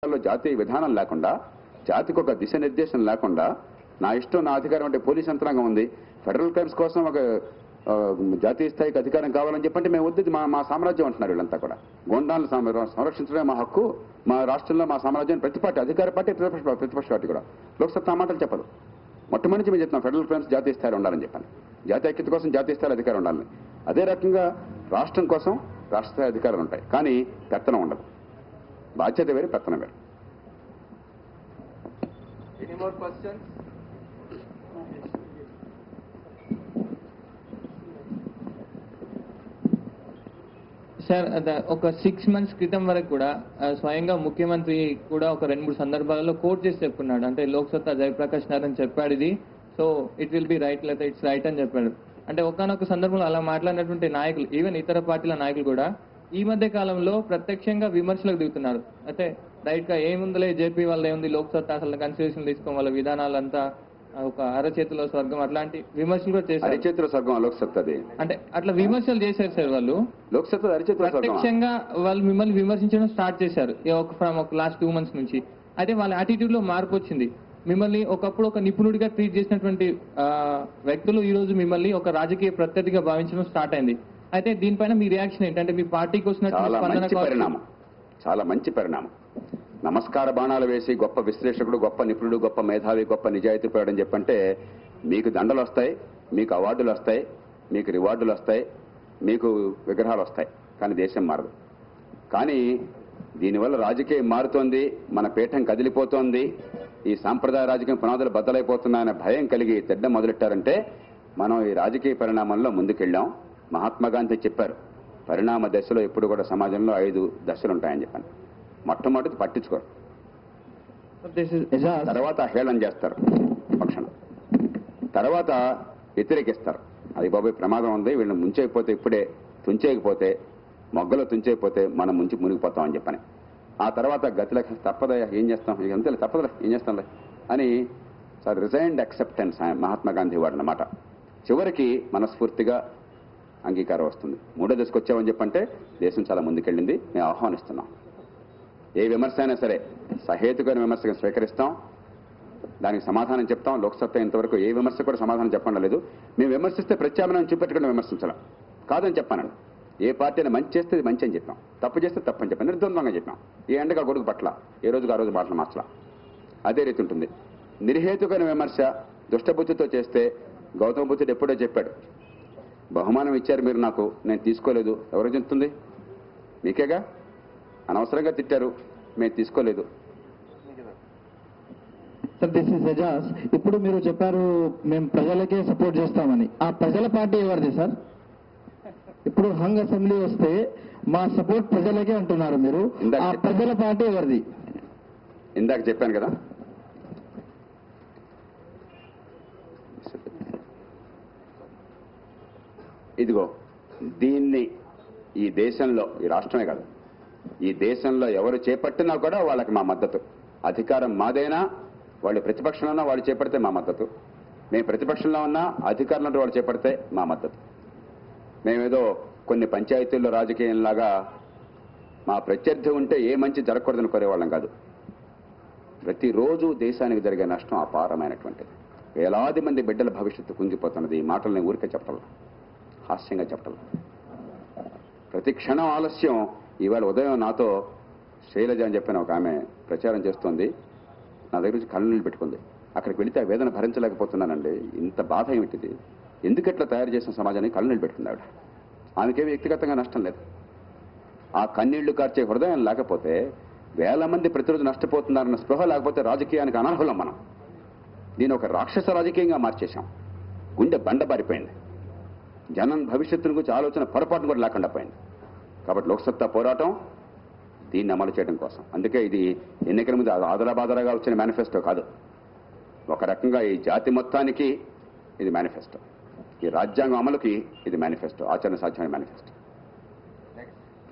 జాతీయ విధానం లేకుండా, జాతికి ఒక దిశానిర్దేశం లేకుండా, నా ఇష్టం నా అధికారం అంటే పోలీస్ యంత్రాంగం ఉంది. ఫెడరల్ క్రైమ్స్ కోసం ఒక జాతీయ స్థాయికి అధికారం కావాలని చెప్పంటే మేము వద్దు, మా సామ్రాజ్యం అంటున్నారు వీళ్ళంతా కూడా. గోండాలను సంరక్షించడమే మా హక్కు, మా రాష్ట్రంలో మా సామ్రాజ్యాన్ని ప్రతి పార్టీ, అధికార పార్టీ, ప్రతిపక్ష పార్టీ కూడా లోక్సత్తా మాటలు చెప్పదు. మొట్టమొదటి మేము చెప్తున్నాం ఫెడరల్ క్రైమ్స్ జాతీయ స్థాయిలో ఉండాలని చెప్పాను. జాతీయ ఐక్యత కోసం జాతీయ స్థాయిలో అధికారం ఉండాలని. అదే రకంగా రాష్ట్రం కోసం రాష్ట్ర స్థాయి అధికారాలు ఉంటాయి, కానీ పెత్తనం ఉండదు. బాధ్యత వేరు, పెత్తనం వేరు. Any more questions? సార్, ఒక 6 months క్రితం వరకు కూడా స్వయంగా ముఖ్యమంత్రి కూడా ఒక 2-3 సందర్భాలలో కోట్ చేసి చెప్పుకున్నాడు. అంటే లోక్సత్తా జయప్రకాష్ నారాయణ చెప్పాడు ఇది, so it will be right లేదా ఇట్స్ రైట్ అని చెప్పాడు. అంటే ఒకనొక సందర్భంలో అలా మాట్లాడినటువంటి నాయకులు, ఈవెన్ ఇతర పార్టీల నాయకులు కూడా ఈ మధ్య కాలంలో ప్రత్యక్షంగా విమర్శలకు దిగుతున్నారు. అంటే రైట్ గా ఏముందిలే జేపీ వల్ల ఏముంది, లోక్సత్తా అసలు కన్స్టిట్యూషన్ తీసుకోవడం వల్ల విధానాలంతా ఒక అరచేతిలో స్వర్గం, అట్లాంటి విమర్శలు కూడా చేశారు. అరచేతిలో స్వర్గం లోక్సత్తాది అంటే అట్లా విమర్శలు చేశారు సార్ వాళ్ళు. లోక్సత్తా అరచేతిలో స్వర్గం ప్రత్యక్షంగా వాళ్ళు మిమ్మల్ని విమర్శించడం స్టార్ట్ చేశారు ఒక లాస్ట్ 2 months నుంచి. అయితే వాళ్ళ యాటిట్యూడ్ లో మార్పు వచ్చింది. మిమ్మల్ని ఒకప్పుడు ఒక నిపుణుడిగా ట్రీట్ చేసినటువంటి వ్యక్తులు ఈ రోజు మిమ్మల్ని ఒక రాజకీయ ప్రత్యర్థిగా భావించడం స్టార్ట్ అయింది. అయితే దీనిపైన మీ రియాక్షన్ ఏంటంటే మీ పార్టీకి వచ్చిన చాలా మంచి పరిణామం. నమస్కార బాణాలు వేసి గొప్ప విశ్లేషకుడు, గొప్ప నిపుణుడు, గొప్ప మేధావి, గొప్ప నిజాయితీ పరుడని చెప్పంటే మీకు దండలు వస్తాయి, మీకు అవార్డులు వస్తాయి, మీకు రివార్డులు వస్తాయి, మీకు విగ్రహాలు వస్తాయి, కానీ దేశం మారదు. కానీ దీనివల్ల రాజకీయం మారుతోంది, మన పీఠం కదిలిపోతోంది, ఈ సాంప్రదాయ రాజకీయం పునాదులు బద్దలైపోతున్నాయనే భయం కలిగి తెడ్డ మొదలెట్టారంటే మనం ఈ రాజకీయ పరిణామంలో ముందుకెళ్ళాం. మహాత్మా గాంధీ చెప్పారు, పరిణామ దశలో ఎప్పుడు కూడా సమాజంలో 5 దశలు ఉంటాయని చెప్పాను. మొట్టమొదటి పట్టించుకోరు, తర్వాత హేళన చేస్తారు పక్షాన, తర్వాత వ్యతిరేకిస్తారు. అది బాబాయ్ ప్రమాదం ఉంది, వీళ్ళని ముంచైపోతే, ఇప్పుడే తుంచేయకపోతే, మొగ్గలో తుంచేయకపోతే మనం ముంచి మునిగిపోతామని చెప్పని. ఆ తర్వాత గతిలోకి తప్పదయ్యా ఏం చేస్తాం, అంతే తప్పదులే ఏం చేస్తాంలే అని రిజైన్డ్ అక్సెప్టెన్స్ మహాత్మా గాంధీ వాడు అన్నమాట. చివరికి మనస్ఫూర్తిగా అంగీకారం వస్తుంది. 3వ దశకు వచ్చామని చెప్పంటే దేశం చాలా ముందుకెళ్ళింది. మేము ఆహ్వానిస్తున్నాం. ఏ విమర్శ అయినా సరే సహేతుకైన విమర్శగా స్వీకరిస్తాం, దానికి సమాధానం చెప్తాం. లోక్సత్తా ఇంతవరకు ఏ విమర్శ కూడా సమాధానం చెప్పడం లేదు. మేము విమర్శిస్తే ప్రత్యామ్నాయం చూపెట్టకుండా విమర్శించాలి, కాదని చెప్పానండి. ఏ పార్టీని మంచి చేస్తే ఇది మంచి అని చెప్పాం, తప్పు చేస్తే తప్పు అని చెప్పాం, నిర్ద్వందంగా చెప్పాం. ఏ ఎండగా గొడుగు పట్ల ఏ రోజుకు ఆ రోజు మాటలు మార్చలా. అదే రీతి ఉంటుంది. నిర్హేతుకైన విమర్శ దుష్టబుద్ధితో చేస్తే గౌతమ బుద్ధుడు ఎప్పుడో చెప్పాడు, బహుమానం ఇచ్చారు మీరు నాకు, నేను తీసుకోలేదు, ఎవరు చెప్తుంది? మీకేగా. అనవసరంగా తిట్టారు, మేము తీసుకోలేదు. Sir, this is Ejaz. ఇప్పుడు మీరు చెప్పారు మేము ప్రజలకే సపోర్ట్ చేస్తామని. ఆ ప్రజల పార్టీ ఎవరిది సార్? ఇప్పుడు హంగ్ అసెంబ్లీ వస్తే మా సపోర్ట్ ప్రజలకే అంటున్నారు మీరు, ఆ ప్రజల పార్టీ ఎవరిది? ఇందాక చెప్పాను కదా, ఇదిగో దీన్ని ఈ దేశంలో, ఈ రాష్ట్రమే కాదు, ఈ దేశంలో ఎవరు చేపట్టినా కూడా వాళ్ళకి మా మద్దతు. అధికారం మాదైనా, వాళ్ళు ప్రతిపక్షంలో ఉన్నా వాళ్ళు చేపడితే మా మద్దతు. మేము ప్రతిపక్షంలో ఉన్నా అధికారంలో వాళ్ళు చేపడితే మా మద్దతు. మేమేదో కొన్ని పంచాయతీల్లో రాజకీయంలాగా మా ప్రత్యర్థి ఉంటే ఏ మంచి జరగకూడదని కోరేవాళ్ళం కాదు. ప్రతిరోజు దేశానికి జరిగే నష్టం అపారమైనటువంటిది. వేలాది మంది బిడ్డల భవిష్యత్తు కుంగిపోతున్నది. ఈ మాటలు నేను ఊరికే చెప్పాలి, హాస్యంగా చెప్పాలి. ప్రతి క్షణం ఆలస్యం. ఇవాళ ఉదయం నాతో శైలజ అని చెప్పిన ఒక ఆమె ప్రచారం చేస్తోంది. నా దగ్గర నుంచి కళ్ళనీళ్ళు పెట్టుకుంది. అక్కడికి వెళితే ఆ వేదన భరించలేకపోతున్నానండి, ఇంత బాధ ఏమిటిది, ఎందుకట్లా తయారు చేసిన సమాజానికి కళ్ళనీళ్ళు పెట్టుకుంది ఆవిడ. ఆమెకేమి వ్యక్తిగతంగా నష్టం లేదు. ఆ కన్నీళ్లు కార్చే హృదయం లేకపోతే, వేల మంది ప్రతిరోజు నష్టపోతున్నారన్న స్పృహ లేకపోతే రాజకీయానికి అనర్హులం మనం. దీని ఒక రాక్షస రాజకీయంగా మార్చేశాం. గుండె బండబారిపోయింది. జనం భవిష్యత్తును గురించి ఆలోచన పొరపాటును కూడా లేకుండా పోయింది. కాబట్టి లోక్సత్తా పోరాటం దీన్ని అమలు చేయడం కోసం. అందుకే ఇది ఎన్నికల ముందు ఆదరాబాదరాగా వచ్చిన మేనిఫెస్టో కాదు. ఒక రకంగా ఈ జాతి మొత్తానికి ఇది మేనిఫెస్టో, ఈ రాజ్యాంగం అమలుకి ఇది మేనిఫెస్టో, ఆచరణ సాధ్యమైన మేనిఫెస్టో.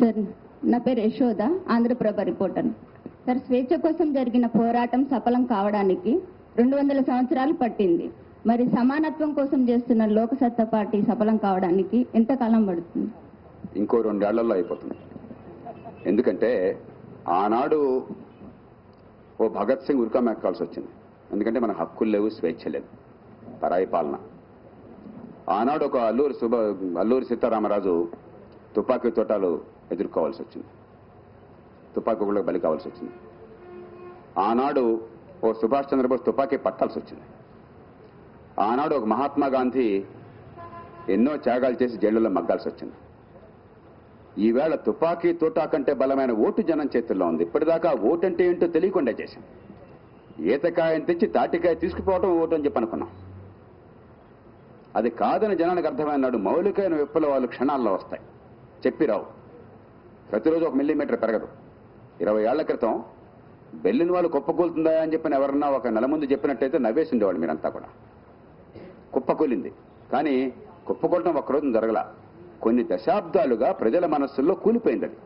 సార్, నా పేరు యశోద, ఆంధ్రప్రభ రిపోర్టర్. సార్, స్వేచ్ఛ కోసం జరిగిన పోరాటం సఫలం కావడానికి 200 సంవత్సరాలు పట్టింది. మరి సమానత్వం కోసం చేస్తున్న లోక్సత్తా పార్టీ సఫలం కావడానికి ఎంతకాలం పడుతుంది? ఇంకో 2 ఏళ్లలో అయిపోతుంది. ఎందుకంటే ఆనాడు ఓ భగత్ సింగ్ ఉరికమెక్కాల్సి వచ్చింది. ఎందుకంటే మన హక్కులు లేవు, స్వేచ్ఛ లేదు, పరాయి పాలన. ఆనాడు ఒక అల్లూరి సీతారామరాజు తుపాకీ తోటాలు ఎదుర్కోవాల్సి వచ్చింది, తుపాకీ కూడా బలి కావాల్సి వచ్చింది. ఆనాడు ఓ సుభాష్ చంద్రబోస్ తుపాకీ పట్టాల్సి వచ్చింది. ఆనాడు ఒక మహాత్మా గాంధీ ఎన్నో త్యాగాలు చేసి జైళ్లలో మగ్గాల్సి వచ్చింది. ఈవేళ తుపాకీ తోటా కంటే బలమైన ఓటు జనం చేతుల్లో ఉంది. ఇప్పటిదాకా ఓటు అంటే ఏంటో తెలియకుండా చేశాం. ఈతకాయని తెచ్చి తాటికాయ తీసుకుపోవడం ఓటు అని చెప్పి అనుకున్నాం. అది కాదని జనానికి అర్థమైనాడు. మౌలికమైన విప్లవాలు క్షణాల్లో వస్తాయి, చెప్పి రావు. ప్రతిరోజు 1 మిల్లీమీటర్ పెరగదు. 20 ఏళ్ల క్రితం బెల్లిన వాళ్ళు కుప్పకూలుతుందా అని చెప్పిన ఎవరన్నా ఒక నెల ముందు చెప్పినట్టయితే నవ్వేసిండేవాళ్ళు మీరంతా కూడా. కుప్పకూలింది, కానీ కుప్పకూలటం ఒక్కరోజు జరగల. కొన్ని దశాబ్దాలుగా ప్రజల మనస్సుల్లో కూలిపోయింది. అది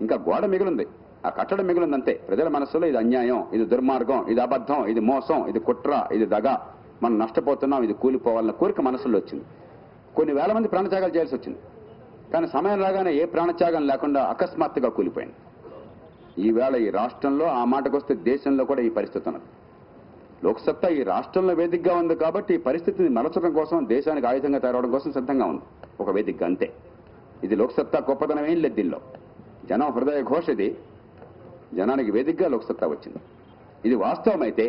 ఇంకా గోడ మిగిలింది, ఆ కట్టడం మిగిలింది అంతే. ప్రజల మనస్సులో ఇది అన్యాయం, ఇది దుర్మార్గం, ఇది అబద్ధం, ఇది మోసం, ఇది కుట్ర, ఇది దగ, మనం నష్టపోతున్నాం, ఇది కూలిపోవాలన్న కోరిక మనసులో వచ్చింది. కొన్ని వేల మంది ప్రాణత్యాగాలు చేయాల్సి వచ్చింది. కానీ సమయం రాగానే ఏ ప్రాణత్యాగం లేకుండా అకస్మాత్తుగా కూలిపోయింది. ఈవేళ ఈ రాష్ట్రంలో, ఆ మాటకొస్తే దేశంలో కూడా ఈ పరిస్థితి ఉన్నది. లోక్సత్తా ఈ రాష్ట్రంలో వేదికగా ఉంది కాబట్టి ఈ పరిస్థితిని మలచడం కోసం, దేశానికి ఆయుధంగా తయారవడం కోసం సిద్ధంగా ఉంది. ఒక వేదికగా అంతే. ఇది లోక్సత్తా గొప్పదనం ఏం లేదు దీనిలో. జనం హృదయ ఘోష ఇది. జనానికి వేదికగా లోక్సత్తా వచ్చింది. ఇది వాస్తవం అయితే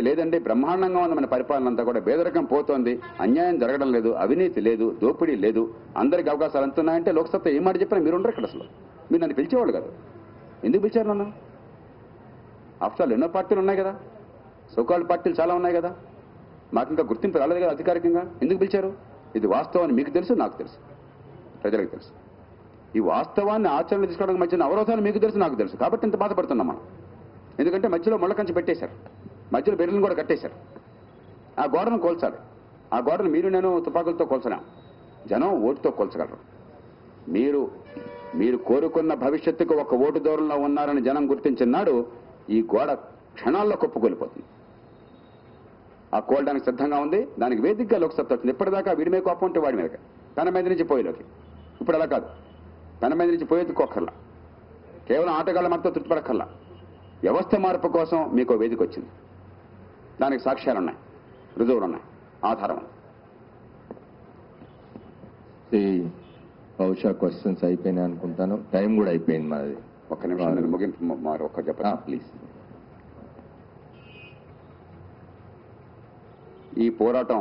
లేదండి, బ్రహ్మాండంగా ఉంది మన పరిపాలన అంతా కూడా, పేదరికం పోతోంది, అన్యాయం జరగడం లేదు, అవినీతి లేదు, దోపిడీ లేదు, అందరికి అవకాశాలు అంతున్నాయంటే లోక్సత్తా ఏం మాట చెప్పినా మీరు ఉండరు ఇక్కడ. అసలు మీరు నన్ను పిలిచేవాళ్ళు కాదు. ఎందుకు పిలిచారు నన్ను? ఆఫ్టర్ ఆల్ ఎన్నో పార్టీలు ఉన్నాయి కదా, సోకాల్డ్ పార్టీలు చాలా ఉన్నాయి కదా, మాకు ఇంకా గుర్తింపు రాలేదు కదా అధికారికంగా. ఎందుకు పిలిచారు? ఇది వాస్తవాన్ని మీకు తెలుసు, నాకు తెలుసు, ప్రజలకు తెలుసు. ఈ వాస్తవాన్ని ఆచరణ తీసుకోవడానికి మధ్యన అవరోధాలు మీకు తెలుసు, నాకు తెలుసు. కాబట్టి ఇంత బాధపడుతున్నాం మనం. ఎందుకంటే మధ్యలో ముళ్ళ కంచి పెట్టేశారు, మధ్యలో బెర్రలను కూడా కట్టేశారు. ఆ గోడను కోల్చాలి. ఆ గోడను మీరు నేను తుపాకులతో కోల్చలేం, జనం ఓటుతో కోల్చగలరు. మీరు కోరుకున్న భవిష్యత్తుకు ఒక ఓటు దూరంలో ఉన్నారని జనం గుర్తించిన నాడు ఈ గోడ క్షణాల్లో కుప్పకూలిపోతుంది. ఆ కోల్డానికి సిద్ధంగా ఉంది. దానికి వేదికగా లోక్సత్తా వచ్చింది. ఇప్పటిదాకా వీడి మీద కోపం ఉంటే వాడి మీద, తన మీద నుంచి పోయేలోకి. ఇప్పుడు అలా కాదు, తన మీద నుంచి పోయేందుకోకర్లా, కేవలం ఆటగాళ్ల మాటతో తృప్తిపడక్కర్లా. వ్యవస్థ మార్పు కోసం మీకు వేదిక వచ్చింది. దానికి సాక్ష్యాలు ఉన్నాయి, రుజువులు ఉన్నాయి, ఆధారం ఉంది. బహుశా క్వశ్చన్స్ అయిపోయినాయి అనుకుంటాను, టైం కూడా అయిపోయింది మాది. ఒక్క నిమిషం నేను ముగింపు ఒక్క చెప్పండి ప్లీజ్. ఈ పోరాటం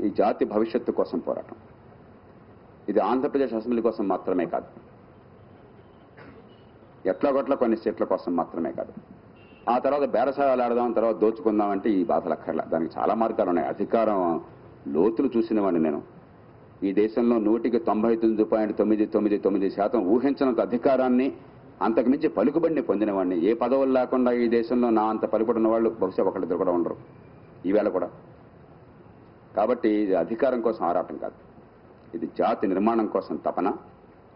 ఈ జాతి భవిష్యత్తు కోసం పోరాటం. ఇది ఆంధ్రప్రదేశ్ అసెంబ్లీ కోసం మాత్రమే కాదు, ఎట్లాగొట్ల కొన్ని సీట్ల కోసం మాత్రమే కాదు. ఆ తర్వాత బేరసాయాలు ఆడదాం, తర్వాత దోచుకుందాం అంటే ఈ బాధలు అక్కర్లా. దానికి చాలా మార్గాలు ఉన్నాయి. అధికారం లోతులు చూసిన వాడిని నేను. ఈ దేశంలో 99.999% ఊహించినంత అధికారాన్ని, అంతకుమించి పలుకుబడిని పొందిన వాడిని. ఏ పదవులు లేకుండా ఈ దేశంలో నా అంత పలుకుబడిన వాళ్ళు బహుశా ఒకళ్ళిద్దరు కూడా ఉండరు ఈవేళ కూడా. కాబట్టి ఇది అధికారం కోసం ఆరాటం కాదు, ఇది జాతి నిర్మాణం కోసం తపన.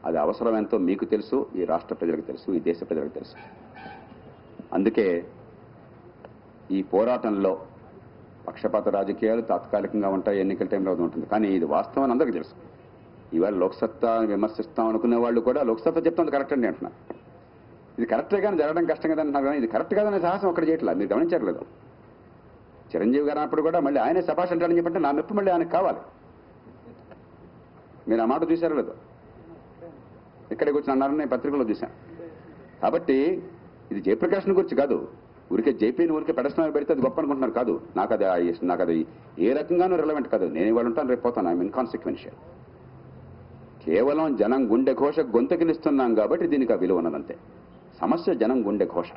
అది అవసరం ఎంతో మీకు తెలుసు, ఈ రాష్ట్ర ప్రజలకు తెలుసు, ఈ దేశ ప్రజలకు తెలుసు. అందుకే ఈ పోరాటంలో పక్షపాత రాజకీయాలు తాత్కాలికంగా ఉంటాయి, ఎన్నికల టైంలో ఉంటుంది. కానీ ఇది వాస్తవం అందరికీ తెలుసు. ఈవేళ లోక్సత్తా విమర్శిస్తాం అనుకునే వాళ్ళు కూడా లోక్సత్తా చెప్తుంది కరెక్ట్ అండి అంటున్నారు. ఇది కరెక్టే కానీ జరగడం కష్టం కదా అంటున్నారు. కానీ ఇది కరెక్ట్ కాదనే సాహసం ఒక్కడ చేయట్లేదు, మీరు గమనించట్లేదు. చిరంజీవి గారు అన్నప్పుడు కూడా మళ్ళీ ఆయనే సభాష్ అంటాడని చెప్పంటే నా మెప్పు మళ్ళీ ఆయనకు కావాలి. మీరు ఆ మాట చూశారో లేదు, ఇక్కడికి వచ్చి అన్నారని పత్రికలో చూశాను. కాబట్టి ఇది జయప్రకాష్ని గురించి కాదు, ఊరికే జైపీని ఊరికే పెడస్టం పెడితే అది గొప్ప అనుకుంటున్నారు కాదు. నాకు అది ఏ రకంగానూ రిలవెంట్ కాదు. నేను ఇవాళ ఉంటాను, రేపు పోతాను. I mean consequential. కేవలం జనం గుండె ఘోష గొంతకినిస్తున్నాం కాబట్టి దీనికి ఆ విలువ ఉన్నదంతే. సమస్య జనం గుండె ఘోష,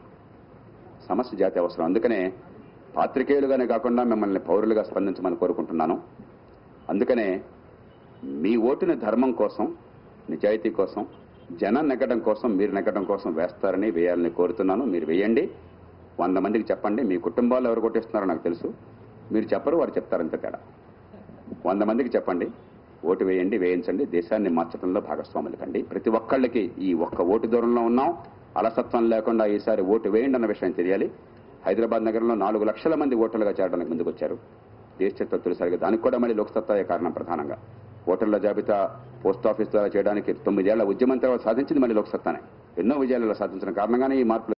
సమస్య జాతి అవసరం. అందుకనే పాత్రికేయులుగానే కాకుండా మిమ్మల్ని పౌరులుగా స్పందించమని కోరుకుంటున్నాను. అందుకనే మీ ఓటుని ధర్మం కోసం, నిజాయితీ కోసం, జనం నెగ్గడం కోసం, మీరు నెగ్గడం కోసం వేస్తారని, వేయాలని కోరుతున్నాను. మీరు వేయండి. 100 మందికి చెప్పండి. మీ కుటుంబాల్లో ఎవరు కొట్టేస్తున్నారో నాకు తెలుసు, మీరు చెప్పరు, వారు చెప్తారంత తేడా. 100 మందికి చెప్పండి, ఓటు వేయండి, వేయించండి, దేశాన్ని మార్చడంలో భాగస్వాములు కండి. ప్రతి ఒక్కళ్ళకి ఈ ఒక్క ఓటు దూరంలో ఉన్నాం, అలసత్వం లేకుండా ఈసారి ఓటు వేయండి అన్న విషయం తెలియాలి. హైదరాబాద్ నగరంలో 4 లక్షల మంది ఓటర్లుగా చేరడానికి ముందుకు వచ్చారు. దేశ చరిత్ర తొలిసారిగా. దానికి కూడా మళ్ళీ లోక్సత్తాయే కారణం ప్రధానంగా. ఓటర్ల జాబితా పోస్ట్ ఆఫీస్ ద్వారా చేయడానికి 9 ఏళ్ల ఉద్యమం తర్వాత సాధించింది మళ్ళీ లోక్సత్తానే. ఎన్నో విజయాలు సాధించిన కారణంగానే ఈ మార్పులు